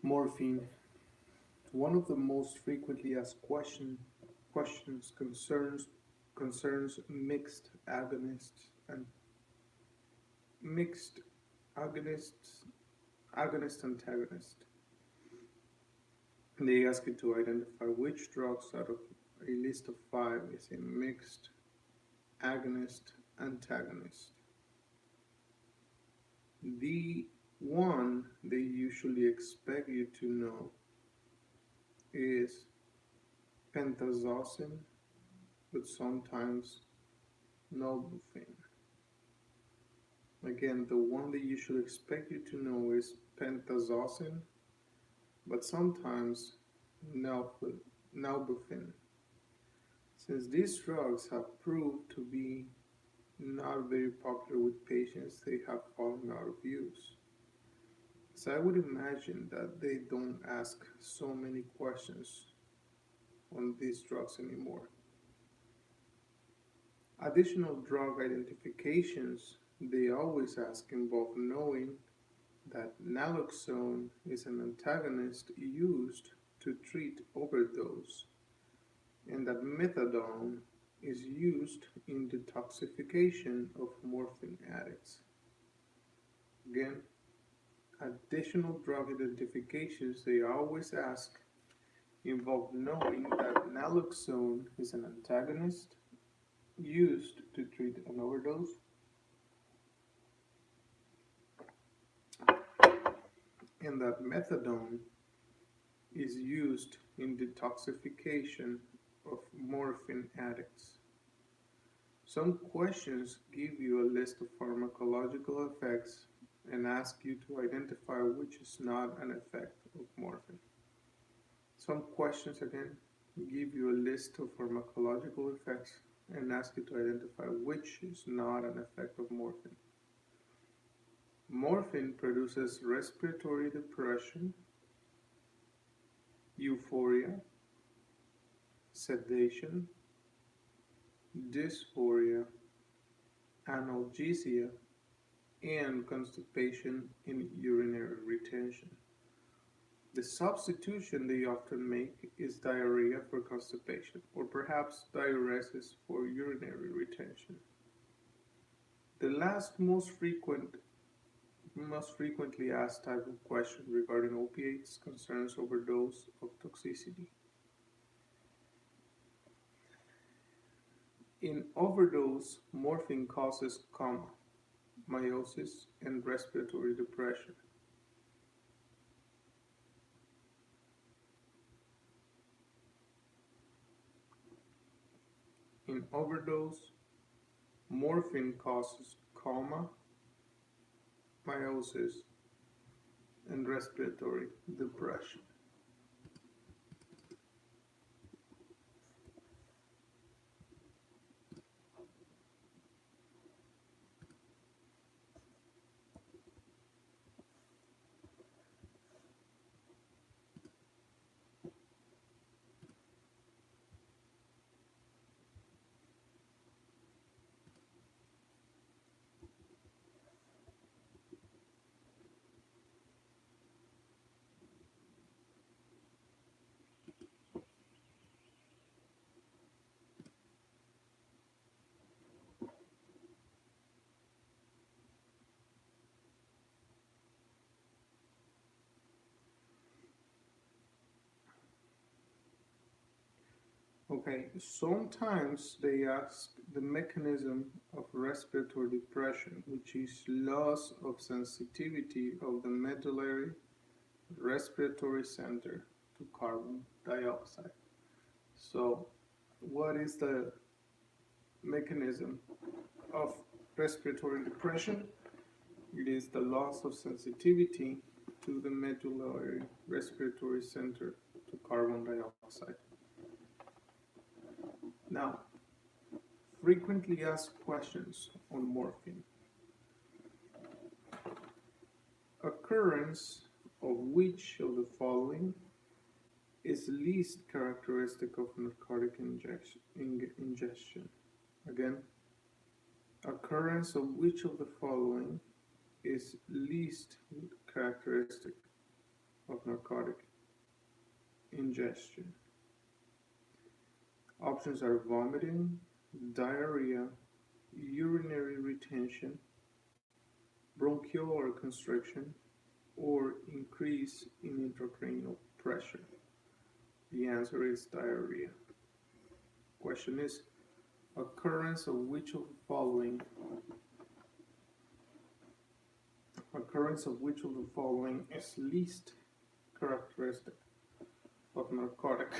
Morphine. One of the most frequently asked questions concerns mixed agonists agonist antagonist. They ask you to identify which drugs out of a list of five is a mixed agonist antagonist. The one they usually expect you to know is pentazocine, but sometimes nalbuphine. Again, the one that you should expect you to know is pentazocine, but sometimes nalbuphine. Since these drugs have proved to be not very popular with patients, they have fallen out of use. So I would imagine that they don't ask so many questions on these drugs anymore. Additional drug identifications they always ask involve knowing that naloxone is an antagonist used to treat overdose and that methadone is used in detoxification of morphine addicts. Again, additional drug identifications they always ask involve knowing that naloxone is an antagonist used to treat an overdose and that methadone is used in detoxification of morphine addicts. Some questions give you a list of pharmacological effects and ask you to identify which is not an effect of morphine. Some questions again give you a list of pharmacological effects and ask you to identify which is not an effect of morphine. Morphine produces respiratory depression, euphoria, sedation, dysphoria, analgesia, and constipation and urinary retention. The substitution they often make is diarrhea for constipation, or perhaps diuresis for urinary retention. The last most frequently asked type of question regarding opiates concerns overdose of toxicity. In overdose, morphine causes coma, meiosis, and respiratory depression. In overdose, morphine causes coma, meiosis, and respiratory depression. Okay, sometimes they ask the mechanism of respiratory depression, which is loss of sensitivity of the medullary respiratory center to carbon dioxide. So, what is the mechanism of respiratory depression? It is the loss of sensitivity to the medullary respiratory center to carbon dioxide. Now, frequently asked questions on morphine. Occurrence of which of the following is least characteristic of narcotic ingestion? Again, occurrence of which of the following is least characteristic of narcotic ingestion. Options are vomiting, diarrhea, urinary retention, bronchial constriction, or increase in intracranial pressure. The answer is diarrhea. Question is, occurrence of which of the following is least characteristic of narcotic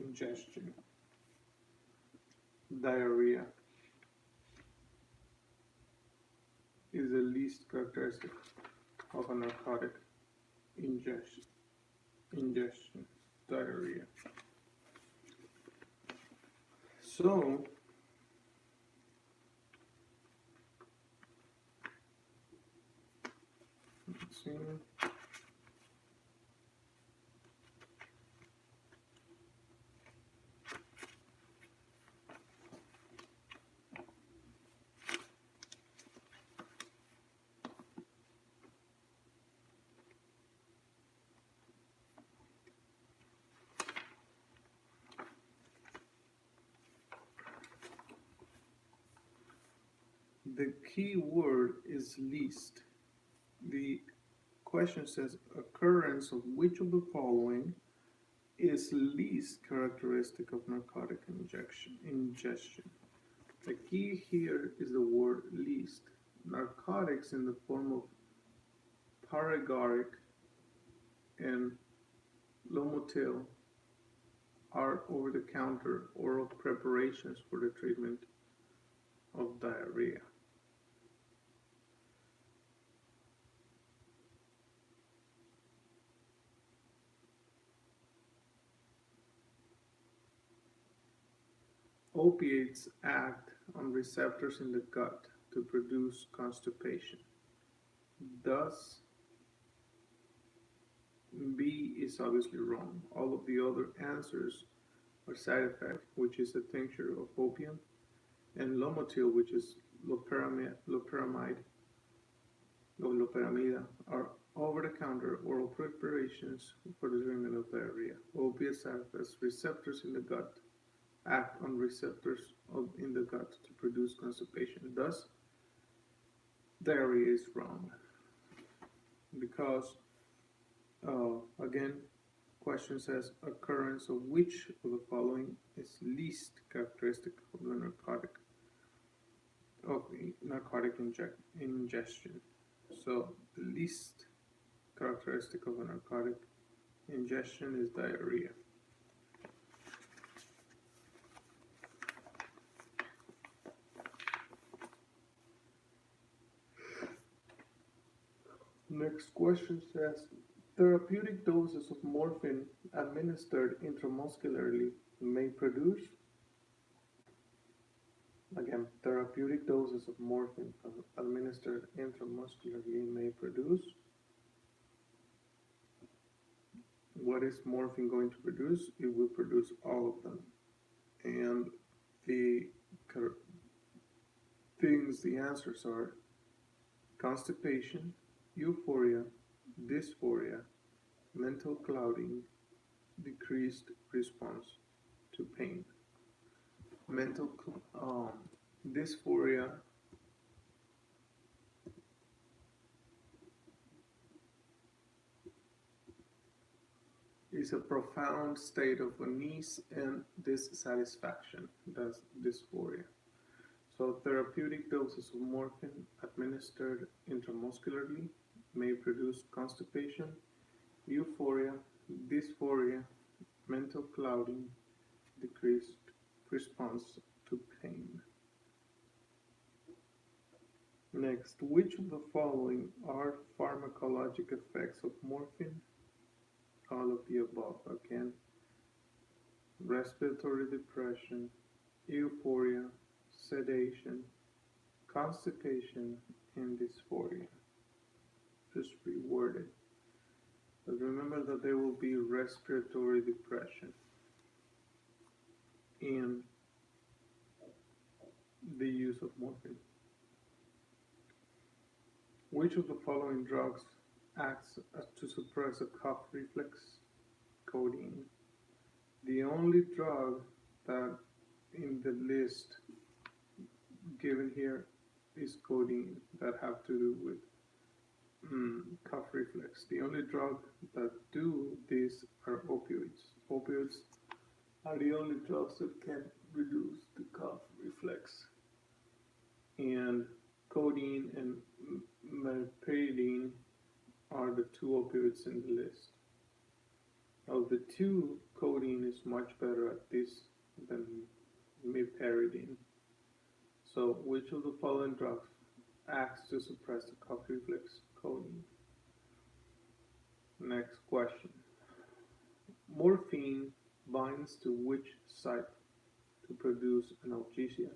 ingestion? Diarrhea is the least characteristic of a narcotic ingestion. Diarrhea. So, let's see. The key word is least. The question says occurrence of which of the following is least characteristic of narcotic ingestion. The key here is the word least. Narcotics in the form of paregoric and Lomotil are over-the-counter oral preparations for the treatment of diarrhea. Opiates act on receptors in the gut to produce constipation. Thus, B is obviously wrong. All of the other answers are side effect, which is a tincture of opium, and Lomotil, which is loperamide or loperamida, are over-the-counter oral preparations for the treatment of diarrhea. Opiates act as receptors in the gut, act on receptors in the gut to produce constipation. Thus, diarrhea is wrong because, again, question says occurrence of which of the following is least characteristic of the narcotic ingestion. So the least characteristic of a narcotic ingestion is diarrhea. Next question says, therapeutic doses of morphine administered intramuscularly may produce, again, therapeutic doses of morphine administered intramuscularly may produce. What is morphine going to produce? It will produce all of them. And the answers are constipation, euphoria, dysphoria, mental clouding, decreased response to pain. Dysphoria is a profound state of unease and dissatisfaction. That's dysphoria. So therapeutic doses of morphine administered intramuscularly may produce constipation, euphoria, dysphoria, mental clouding, decreased response to pain. Next, which of the following are pharmacologic effects of morphine? All of the above. Again, respiratory depression, euphoria, sedation, constipation, and dysphoria. Just reword it. But remember that there will be respiratory depression in the use of morphine. Which of the following drugs acts to suppress a cough reflex. Codeine. The only drug that in the list given here is codeine that have to do with cough reflex. The only drug that do this are opioids. Opioids are the only drugs that can reduce the cough reflex. And codeine and meperidine are the two opioids in the list. Of the two, codeine is much better at this than meperidine. So, which of the following drugs acts to suppress the cough reflex? Codeine. Next question. Morphine binds to which site to produce analgesia?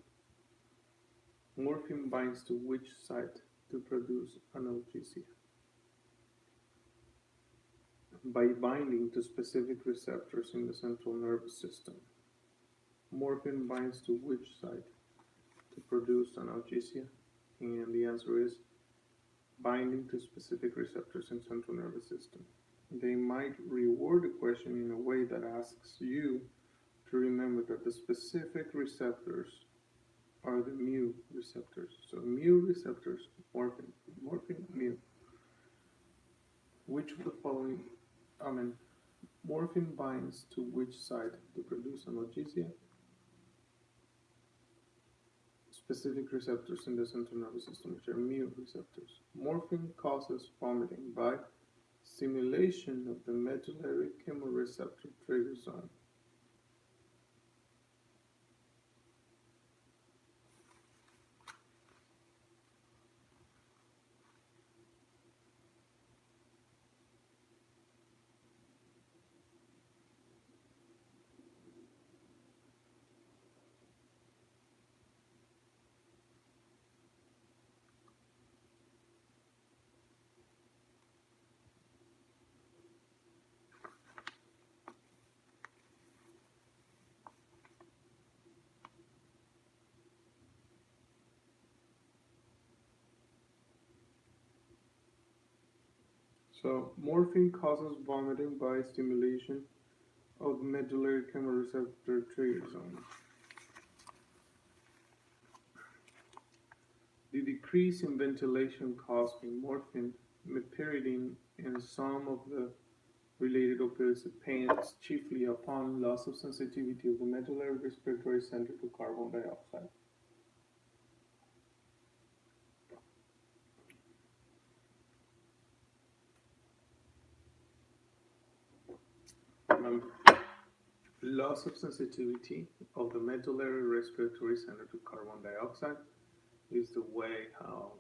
Morphine binds to which site to produce analgesia? By binding to specific receptors in the central nervous system. Morphine binds to which site to produce analgesia? And the answer is binding to specific receptors in central nervous system. They might reword the question in a way that asks you to remember that the specific receptors are the mu receptors. So mu receptors, morphine, morphine, mu. Which of the following, morphine binds to which site to produce analgesia? Specific receptors in the central nervous system, which are mu receptors. Morphine causes vomiting by stimulation of the medullary chemoreceptor trigger zone. So morphine causes vomiting by stimulation of the medullary chemoreceptor trigger zone. The decrease in ventilation caused by morphine, meperidine, and some of the related opioids depends chiefly upon loss of sensitivity of the medullary respiratory center to carbon dioxide. Remember, loss of sensitivity of the medullary respiratory center to carbon dioxide is the way how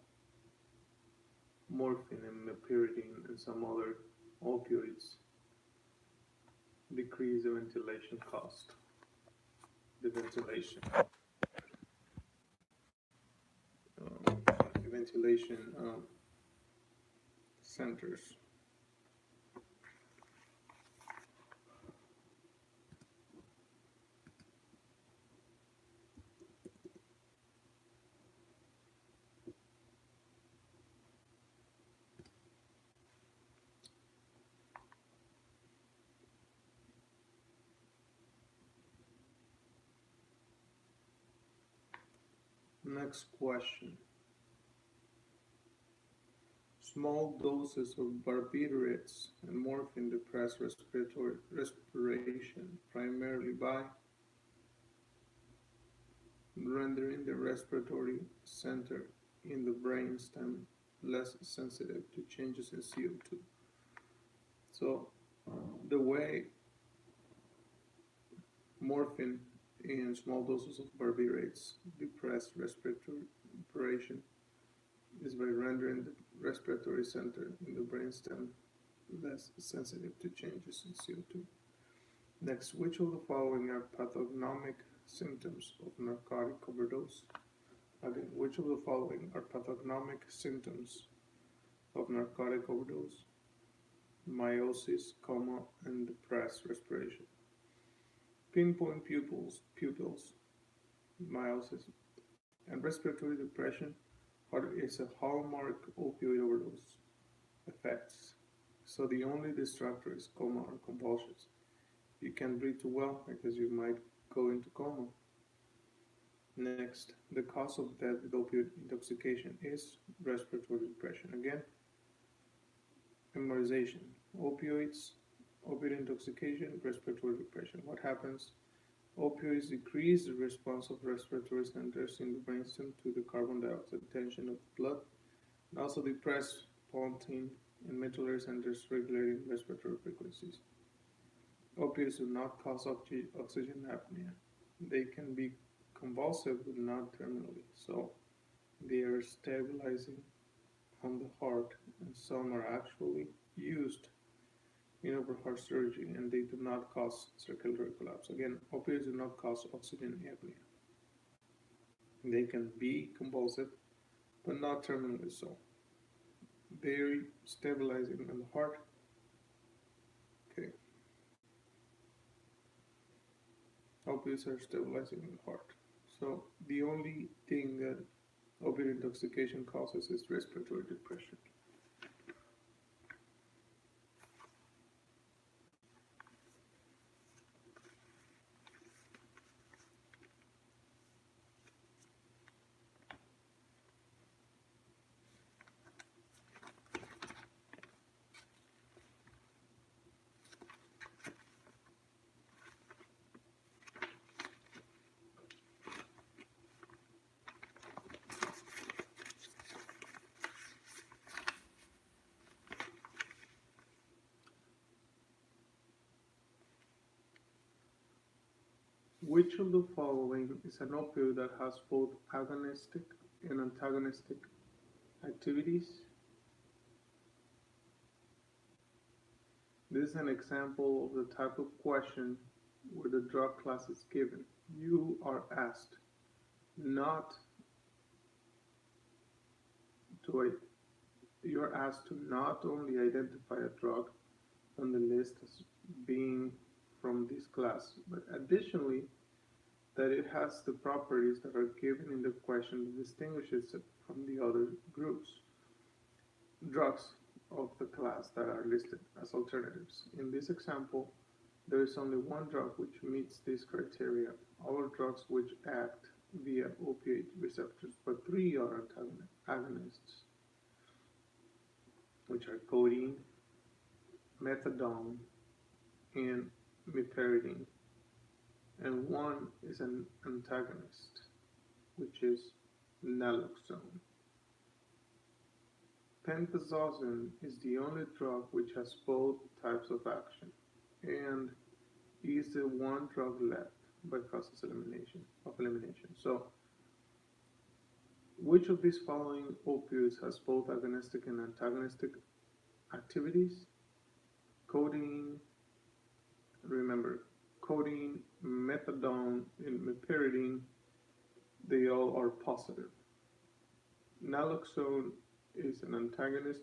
morphine and meperidine and some other opioids decrease the ventilation cost, the ventilation, um, the ventilation centers. Next question. Small doses of barbiturates and morphine depress respiration primarily by rendering the respiratory center in the brainstem less sensitive to changes in CO2. So the way morphine and small doses of barbiturates depress respiration is by rendering the respiratory center in the brainstem less sensitive to changes in CO2. Next, which of the following are pathognomic symptoms of narcotic overdose? Again, which of the following are pathognomic symptoms of narcotic overdose? Meiosis, coma, and depressed respiration. Pinpoint pupils, meiosis, and respiratory depression is a hallmark opioid overdose. effects. So the only distractor is coma or convulsions. You can't breathe too well because you might go into coma. Next, the cause of death with opioid intoxication is respiratory depression. Again, memorization. Opioids, opioid intoxication, respiratory depression. What happens? Opioids decrease the response of respiratory centers in the brainstem to the carbon dioxide tension of the blood, and also depress pontine and medullary centers regulating respiratory frequencies. Opioids do not cause oxygen apnea. They can be convulsive but not terminally, so they are stabilizing on the heart, and some are actually used in open heart surgery, and they do not cause circulatory collapse. Again, opioids do not cause oxygen apnea. They can be convulsive, but not terminally so. They're stabilizing on the heart. Okay, opioids are stabilizing in the heart. So the only thing that opioid intoxication causes is respiratory depression. Which of the following is an opioid that has both agonistic and antagonistic activities? This is an example of the type of question where the drug class is given. You are asked not to you are asked to not only identify a drug on the list as being from this class, but additionally that it has the properties that are given in the question that distinguishes it from the other groups. Drugs of the class that are listed as alternatives. In this example, there is only one drug which meets this criteria. All drugs which act via opiate receptors, but three are agonists, which are codeine, methadone, and meperidine. And one is an antagonist, which is naloxone. Pentazocine is the only drug which has both types of action and is the one drug left by process elimination. So, which of these following opioids has both agonistic and antagonistic activities? Codeine, remember, codeine, methadone, and meperidine, they all are positive. Naloxone is an antagonist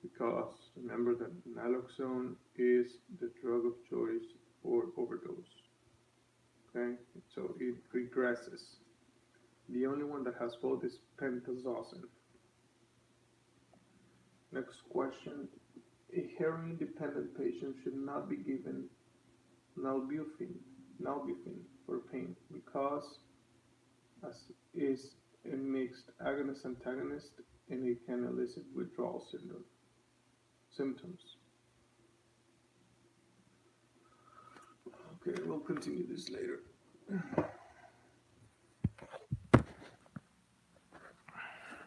because remember that naloxone is the drug of choice for overdose. Okay, so it regresses. The only one that has both is pentazocine. Next question. A heroin dependent patient should not be given nalbuphine for pain because as is a mixed agonist antagonist and it can elicit withdrawal symptoms. Okay, we'll continue this later.